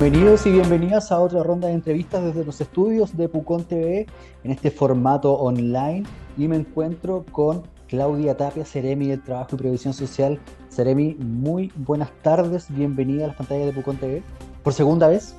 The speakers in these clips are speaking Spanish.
Bienvenidos y bienvenidas a otra ronda de entrevistas desde los estudios de Pucón TV en este formato online y me encuentro con Claudia Tapia, Seremi del Trabajo y Previsión Social. Seremi, muy buenas tardes, bienvenida a las pantallas de Pucón TV. ¿Por segunda vez?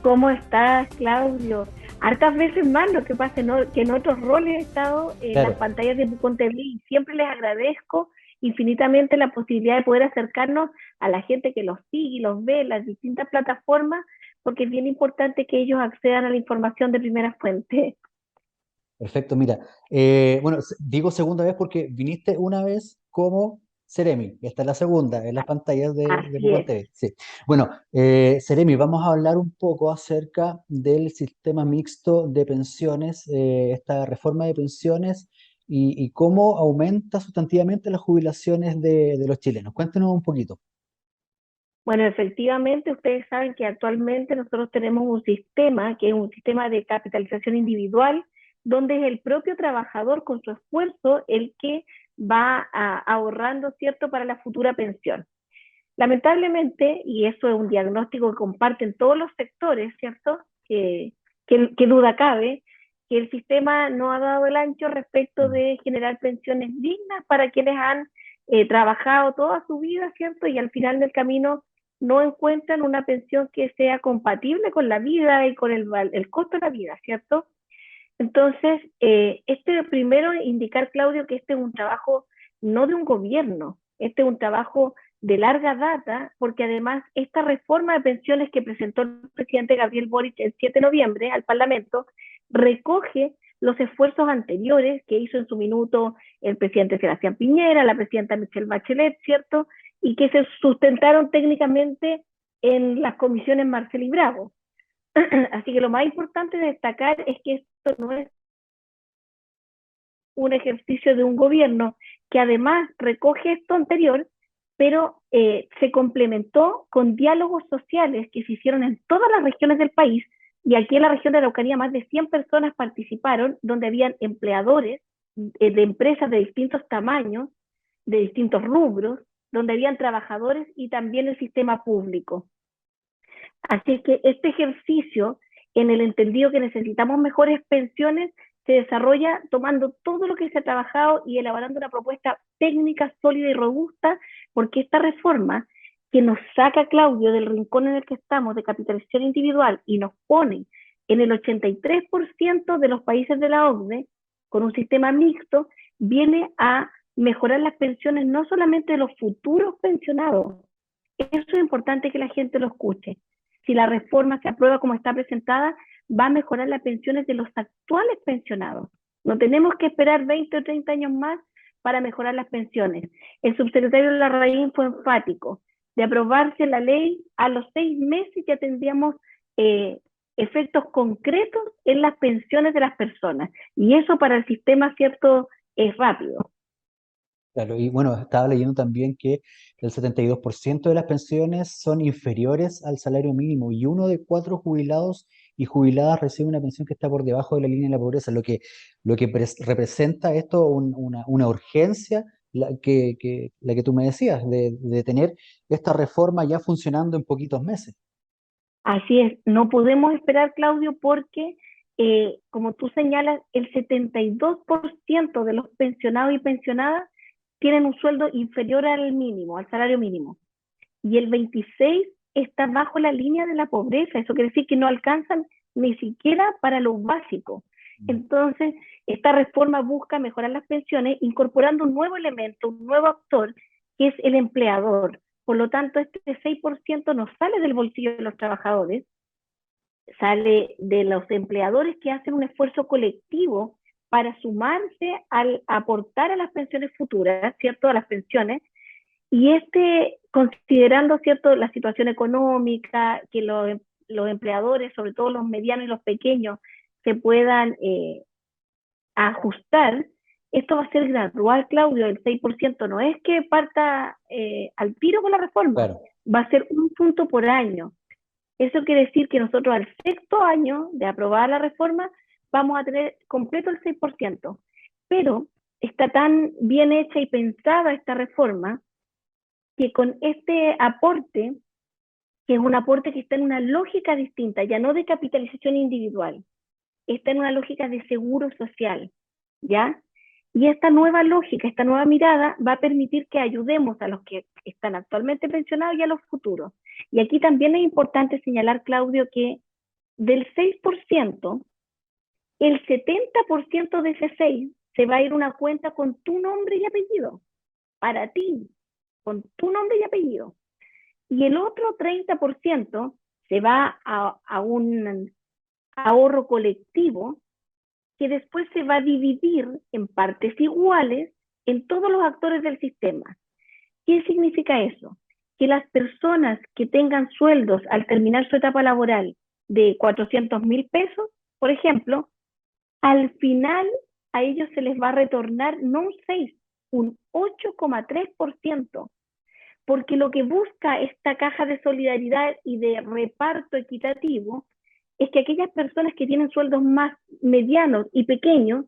¿Cómo estás, Claudio? Hartas veces más, lo que pasa ¿no? que en otros roles he estado en las Claro, pantallas de Pucón TV y siempre les agradezco infinitamente la posibilidad de poder acercarnos a la gente que los sigue y los ve en las distintas plataformas, porque es bien importante que ellos accedan a la información de primera fuente. perfecto. Mira, bueno, digo segunda vez porque viniste una vez como Seremi. Esta es la segunda en las pantallas de Así Pucón es. TV. Sí. Bueno, Seremi, vamos a hablar un poco acerca del sistema mixto de pensiones, esta reforma de pensiones y cómo aumenta sustantivamente las jubilaciones de los chilenos. Cuéntenos un poquito. Bueno, efectivamente, ustedes saben que actualmente nosotros tenemos un sistema que es un sistema de capitalización individual, donde es el propio trabajador con su esfuerzo el que va ahorrando, ¿cierto?, para la futura pensión. Lamentablemente, y eso es un diagnóstico que comparten todos los sectores, ¿cierto?, que duda cabe, que el sistema no ha dado el ancho respecto Mm. de generar pensiones dignas para quienes han trabajado toda su vida, ¿cierto? Y al final del camino no encuentran una pensión que sea compatible con la vida y con el costo de la vida, ¿cierto? Entonces, este primero indicar, Claudio, que este es un trabajo no de un gobierno, este es un trabajo de larga data, porque además esta reforma de pensiones que presentó el presidente Gabriel Boric el 7 de noviembre al Parlamento recoge los esfuerzos anteriores que hizo en su minuto el presidente Sebastián Piñera, la presidenta Michelle Bachelet, ¿cierto? Y que se sustentaron técnicamente en las comisiones Marcel y Bravo. Así que lo más importante de destacar es que esto no es un ejercicio de un gobierno que además recoge esto anterior, pero se complementó con diálogos sociales que se hicieron en todas las regiones del país, y aquí en la región de Araucanía más de 100 personas participaron, donde habían empleadores de empresas de distintos tamaños, de distintos rubros, donde habían trabajadores y también el sistema público. Así que este ejercicio, en el entendido que necesitamos mejores pensiones, se desarrolla tomando todo lo que se ha trabajado y elaborando una propuesta técnica sólida y robusta, porque esta reforma que nos saca, Claudio, del rincón en el que estamos de capitalización individual y nos pone en el 83% de los países de la OCDE con un sistema mixto, viene a mejorar las pensiones no solamente de los futuros pensionados. Eso es importante que la gente lo escuche. Si la reforma se aprueba como está presentada, va a mejorar las pensiones de los actuales pensionados. No tenemos que esperar 20 o 30 años más para mejorar las pensiones. El subsecretario Larraín fue enfático. De aprobarse la ley, a los 6 meses ya tendríamos eh, efectos concretos en las pensiones de las personas. Y eso para el sistema, ¿cierto?, es rápido. Claro, y bueno, estaba leyendo también que el 72% de las pensiones son inferiores al salario mínimo y uno de cuatro jubilados y jubiladas recibe una pensión que está por debajo de la línea de la pobreza, lo que representa esto una urgencia, la que tú me decías, de tener esta reforma ya funcionando en poquitos meses. Así es, no podemos esperar, Claudio, porque, como tú señalas, el 72% de los pensionados y pensionadas tienen un sueldo inferior al mínimo, al salario mínimo, y el 26% está bajo la línea de la pobreza. Eso quiere decir que no alcanzan ni siquiera para lo básico. Entonces, esta reforma busca mejorar las pensiones incorporando un nuevo elemento, un nuevo actor, que es el empleador. Por lo tanto, este 6% no sale del bolsillo de los trabajadores, sale de los empleadores que hacen un esfuerzo colectivo para sumarse al aportar a las pensiones futuras, ¿cierto? A las pensiones. Y considerando, ¿cierto?, la situación económica, que los empleadores, sobre todo los medianos y los pequeños, se puedan ajustar, esto va a ser gradual, Claudio. El 6% no es que parta al tiro con la reforma, Claro. va a ser un punto por año. Eso quiere decir que nosotros al sexto año de aprobada la reforma vamos a tener completo el 6%. Pero está tan bien hecha y pensada esta reforma que con este aporte que es un aporte que está en una lógica distinta, ya no de capitalización individual, está en una lógica de seguro social, ¿ya? Y esta nueva lógica, esta nueva mirada va a permitir que ayudemos a los que están actualmente pensionados y a los futuros. Y aquí también es importante señalar, Claudio, que del 6%, el 70% de ese 6 se va a ir a una cuenta con tu nombre y apellido, para ti, con tu nombre y apellido. Y el otro 30% se va a un ahorro colectivo que después se va a dividir en partes iguales en todos los actores del sistema. ¿Qué significa eso? Que las personas que tengan sueldos al terminar su etapa laboral de 400.000 pesos, por ejemplo, al final a ellos se les va a retornar no un 6, un 8,3%, porque lo que busca esta caja de solidaridad y de reparto equitativo es que aquellas personas que tienen sueldos más medianos y pequeños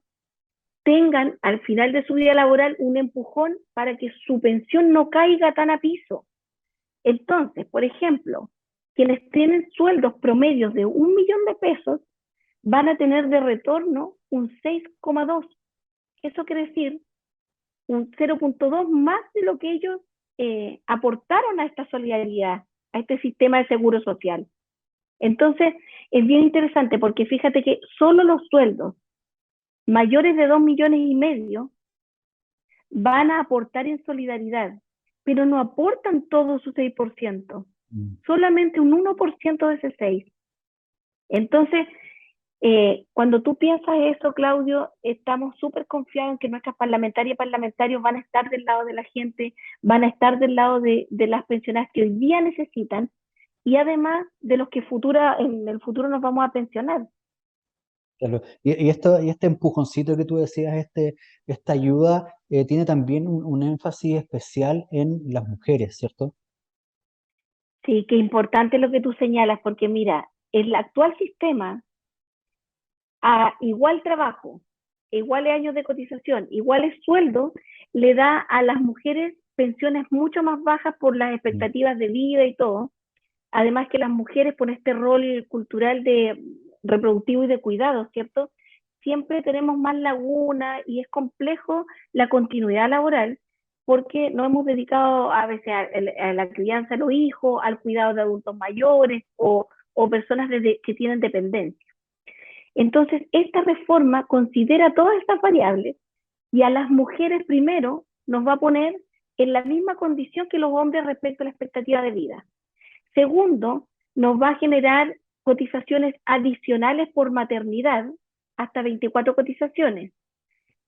tengan al final de su vida laboral un empujón para que su pensión no caiga tan a piso. Entonces, por ejemplo, quienes tienen sueldos promedios de 1.000.000 de pesos van a tener de retorno un 6,2. Eso quiere decir un 0,2 más de lo que ellos aportaron a esta solidaridad, a este sistema de seguro social. Entonces, es bien interesante porque fíjate que solo los sueldos mayores de 2,5 millones van a aportar en solidaridad, pero no aportan todo su 6%, Mm. solamente un 1% de ese 6%. Entonces, cuando tú piensas eso, Claudio, estamos súper confiados en que nuestras parlamentarias y parlamentarios van a estar del lado de la gente, van a estar del lado de las pensionadas que hoy día necesitan y además de los que en el futuro nos vamos a pensionar. Claro. Y este empujoncito que tú decías, esta ayuda, tiene también un énfasis especial en las mujeres, ¿cierto? Sí, qué importante lo que tú señalas, porque mira, el actual sistema, a igual trabajo, iguales años de cotización, iguales sueldos, le da a las mujeres pensiones mucho más bajas por las Mm. expectativas de vida y todo. Además que las mujeres por este rol cultural de reproductivo y de cuidado, ¿cierto? Siempre tenemos más lagunas y es complejo la continuidad laboral porque nos hemos dedicado a veces a la crianza de los hijos, al cuidado de adultos mayores o personas que tienen dependencia. Entonces, esta reforma considera todas estas variables y a las mujeres primero nos va a poner en la misma condición que los hombres respecto a la expectativa de vida. Segundo, nos va a generar cotizaciones adicionales por maternidad, hasta 24 cotizaciones.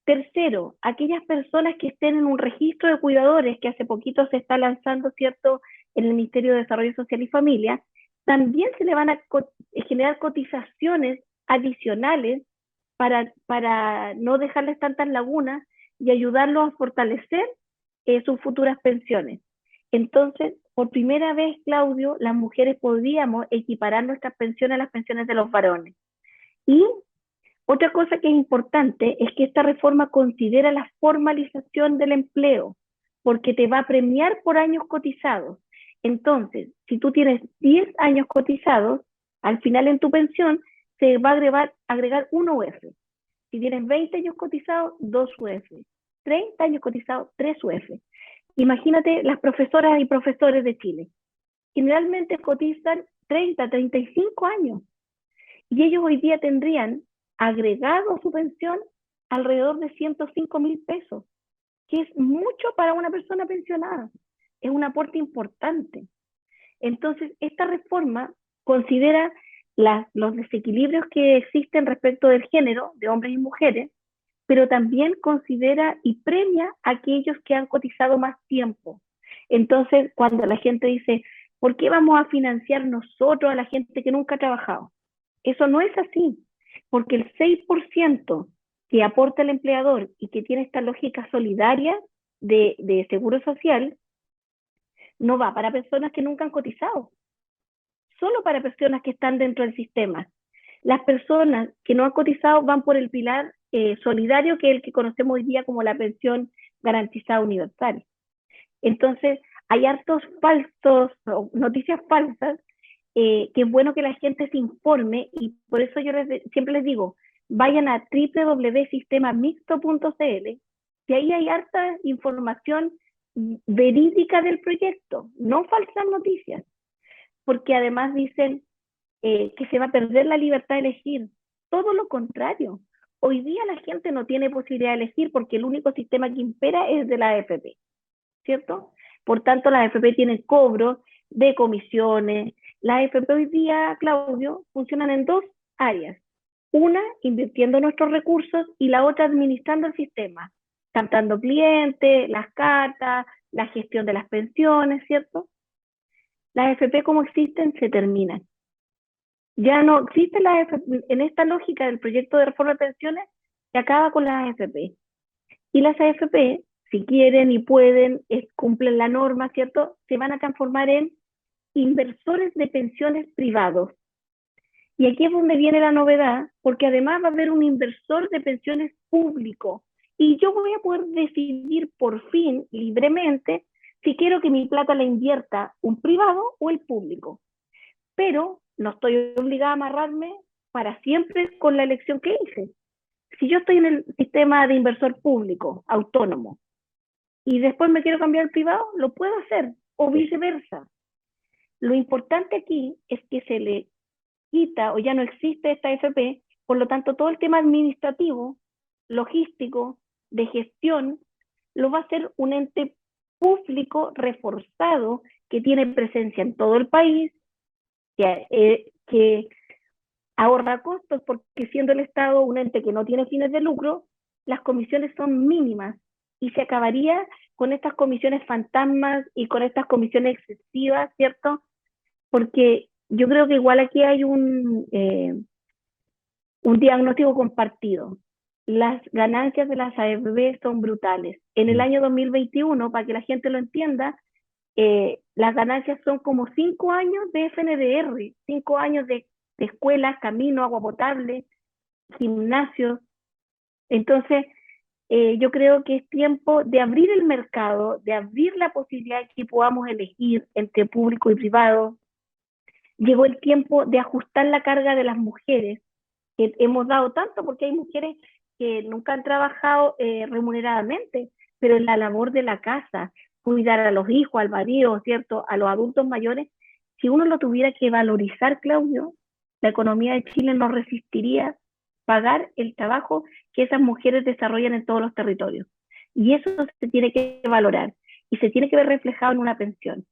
Tercero, aquellas personas que estén en un registro de cuidadores que hace poquito se está lanzando, ¿cierto?, en el Ministerio de Desarrollo Social y Familia, también se le van a generar cotizaciones adicionales para no dejarles tantas lagunas y ayudarlos a fortalecer sus futuras pensiones. Entonces, por primera vez, Claudio, las mujeres podríamos equiparar nuestras pensiones a las pensiones de los varones. Y otra cosa que es importante es que esta reforma considera la formalización del empleo, porque te va a premiar por años cotizados. Entonces, si tú tienes 10 años cotizados, al final en tu pensión se va a agregar 1 UF. Si tienes 20 años cotizados, 2 UF. 30 años cotizados, 3 UF. Imagínate las profesoras y profesores de Chile. Generalmente cotizan 30, 35 años y ellos hoy día tendrían agregado a su pensión alrededor de 105.000 pesos, que es mucho para una persona pensionada. Es un aporte importante. Entonces, esta reforma considera los desequilibrios que existen respecto del género de hombres y mujeres, pero también considera y premia a aquellos que han cotizado más tiempo. Entonces, cuando la gente dice, ¿por qué vamos a financiar nosotros a la gente que nunca ha trabajado? Eso no es así, porque el 6% que aporta el empleador y que tiene esta lógica solidaria de seguro social, no va para personas que nunca han cotizado, solo para personas que están dentro del sistema. Las personas que no han cotizado van por el pilar solidario, que es el que conocemos hoy día como la pensión garantizada universal. Entonces, hay hartos falsos, o noticias falsas, que es bueno que la gente se informe y por eso yo siempre les digo, vayan a www.sistemamixto.cl y ahí hay harta información verídica del proyecto, no falsas noticias, porque además dicen que se va a perder la libertad de elegir. Todo lo contrario. Hoy día la gente no tiene posibilidad de elegir porque el único sistema que impera es de la AFP, ¿cierto? Por tanto, las AFP tienen cobro de comisiones. Las AFP hoy día, Claudio, funcionan en dos áreas. Una, invirtiendo nuestros recursos y la otra, administrando el sistema, captando clientes, las cartas, la gestión de las pensiones, ¿cierto? Las AFP como existen se terminan. Ya no existe la AFP, en esta lógica del proyecto de reforma de pensiones, se acaba con las AFP. Y las AFP, si quieren y pueden, cumplen la norma, ¿cierto? Se van a transformar en inversores de pensiones privados. Y aquí es donde viene la novedad, porque además va a haber un inversor de pensiones público. Y yo voy a poder decidir por fin, libremente, si quiero que mi plata la invierta un privado o el público. Pero no estoy obligada a amarrarme para siempre con la elección que hice. Si yo estoy en el sistema de inversor público, autónomo, y después me quiero cambiar al privado, lo puedo hacer, o viceversa. Lo importante aquí es que se le quita o ya no existe esta FP, por lo tanto todo el tema administrativo, logístico, de gestión, lo va a hacer un ente público reforzado que tiene presencia en todo el país, que ahorra costos porque siendo el Estado un ente que no tiene fines de lucro, las comisiones son mínimas y se acabaría con estas comisiones fantasmas y con estas comisiones excesivas, ¿cierto? Porque yo creo que igual aquí hay un diagnóstico compartido. Las ganancias de las AFB son brutales. En el Mm. año 2021, para que la gente lo entienda, las ganancias son como 5 años de FNDR, 5 años de escuelas, camino, agua potable, gimnasios. Entonces, yo creo que es tiempo de abrir el mercado, de abrir la posibilidad de que podamos elegir entre público y privado. Llegó el tiempo de ajustar la carga de las mujeres, que hemos dado tanto porque hay mujeres que nunca han trabajado remuneradamente, pero en la labor de la casa, cuidar a los hijos, al marido, ¿cierto? A los adultos mayores, si uno lo tuviera que valorizar, Claudio, la economía de Chile no resistiría pagar el trabajo que esas mujeres desarrollan en todos los territorios. Y eso se tiene que valorar y se tiene que ver reflejado en una pensión.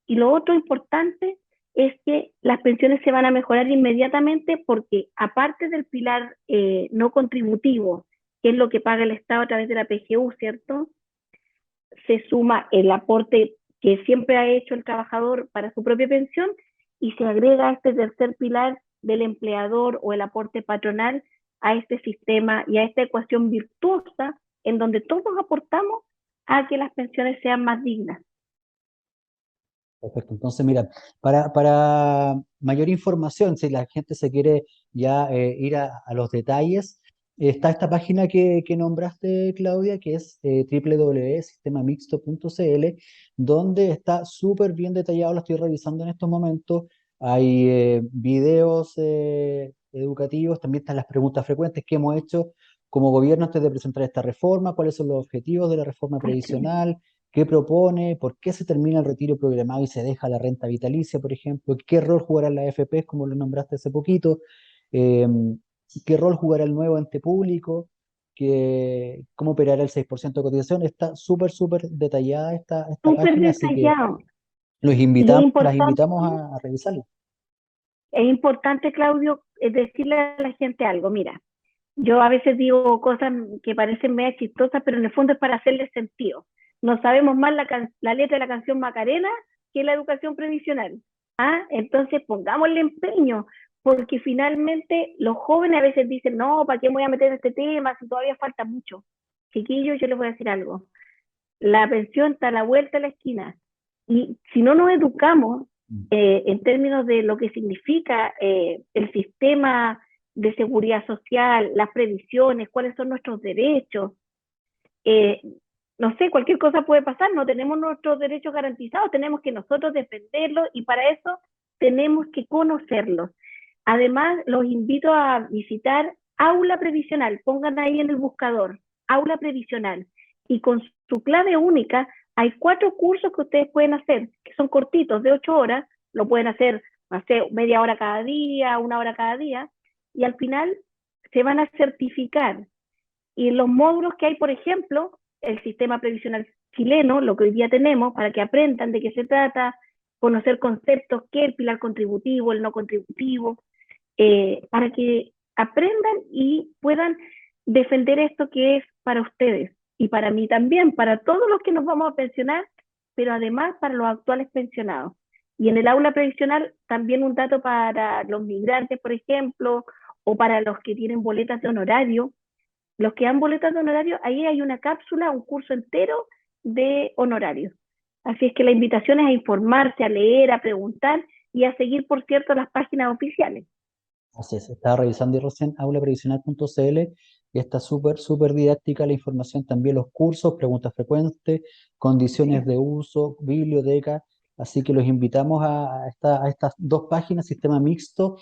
Y lo otro importante es que las pensiones se van a mejorar inmediatamente porque aparte del pilar no contributivo, que es lo que paga el Estado a través de la PGU, ¿cierto? Se suma el aporte que siempre ha hecho el trabajador para su propia pensión y se agrega este tercer pilar del empleador o el aporte patronal a este sistema y a esta ecuación virtuosa en donde todos aportamos a que las pensiones sean más dignas. Perfecto. Entonces, mira, para mayor información, si la gente se quiere ya ir a los detalles, está esta página que nombraste, Claudia, que es www.sistemamixto.cl, donde está súper bien detallado, lo estoy revisando en estos momentos. Hay videos educativos, también están las preguntas frecuentes que hemos hecho como gobierno antes de presentar esta reforma, cuáles son los objetivos de la reforma previsional, qué propone, por qué se termina el retiro programado y se deja la renta vitalicia, por ejemplo, qué rol jugará la AFP, como lo nombraste hace poquito, eh, qué rol jugará el nuevo ente público, cómo operará el 6% de cotización. Está súper, súper detallada esta Súper página, así que detallado. Y las invitamos a revisarla. es importante, Claudio, decirle a la gente algo. Mira, yo a veces digo cosas que parecen medio chistosas, pero en el fondo es para hacerle sentido. No sabemos más la letra de la canción Macarena que la educación previsional. ¿Ah? Entonces pongámosle empeño, porque finalmente los jóvenes a veces dicen, no, ¿para qué me voy a meter en este tema si todavía falta mucho? Chiquillos, yo les voy a decir algo. La pensión está a la vuelta de la esquina. Y si no nos educamos en términos de lo que significa el sistema de seguridad social, las previsiones, cuáles son nuestros derechos, eh, no sé, cualquier cosa puede pasar, no tenemos nuestros derechos garantizados, tenemos que nosotros defenderlos y para eso tenemos que conocerlos. Además, los invito a visitar Aula Previsional, pongan ahí en el buscador, Aula Previsional, y con su clave única hay 4 cursos que ustedes pueden hacer, que son cortitos, de 8 horas, lo pueden hacer, no sé, media hora cada día, 1 hora cada día, y al final se van a certificar. Y los módulos que hay, por ejemplo, el sistema previsional chileno, lo que hoy día tenemos, para que aprendan de qué se trata, conocer conceptos, qué es el pilar contributivo, el no contributivo, para que aprendan y puedan defender esto que es para ustedes y para mí también, para todos los que nos vamos a pensionar, pero además para los actuales pensionados. Y en el aula previsional también un dato para los migrantes, por ejemplo, o para los que tienen boletas de honorario. Los que dan boletas de honorario, ahí hay una cápsula, un curso entero de honorarios. Así es que la invitación es a informarse, a leer, a preguntar y a seguir, por cierto, las páginas oficiales. Así es, estaba revisando y recién aulaprevisional.cl y está súper didáctica la información, también los cursos, preguntas frecuentes, condiciones Sí. de uso, biblioteca, así que los invitamos a estas dos páginas, sistema mixto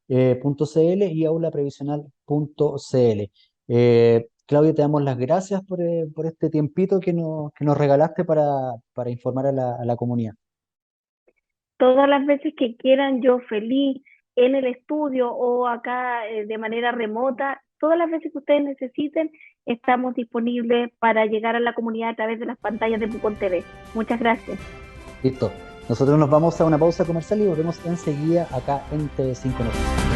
.cl y aulaprevisional.cl. Claudia, te damos las gracias por este tiempito que nos regalaste para informar a la comunidad. Todas las veces que quieran, yo feliz en el estudio o acá de manera remota, todas las veces que ustedes necesiten, estamos disponibles para llegar a la comunidad a través de las pantallas de Pucón TV. Muchas gracias. Listo. Nosotros nos vamos a una pausa comercial y volvemos enseguida acá en TV5 Noticias.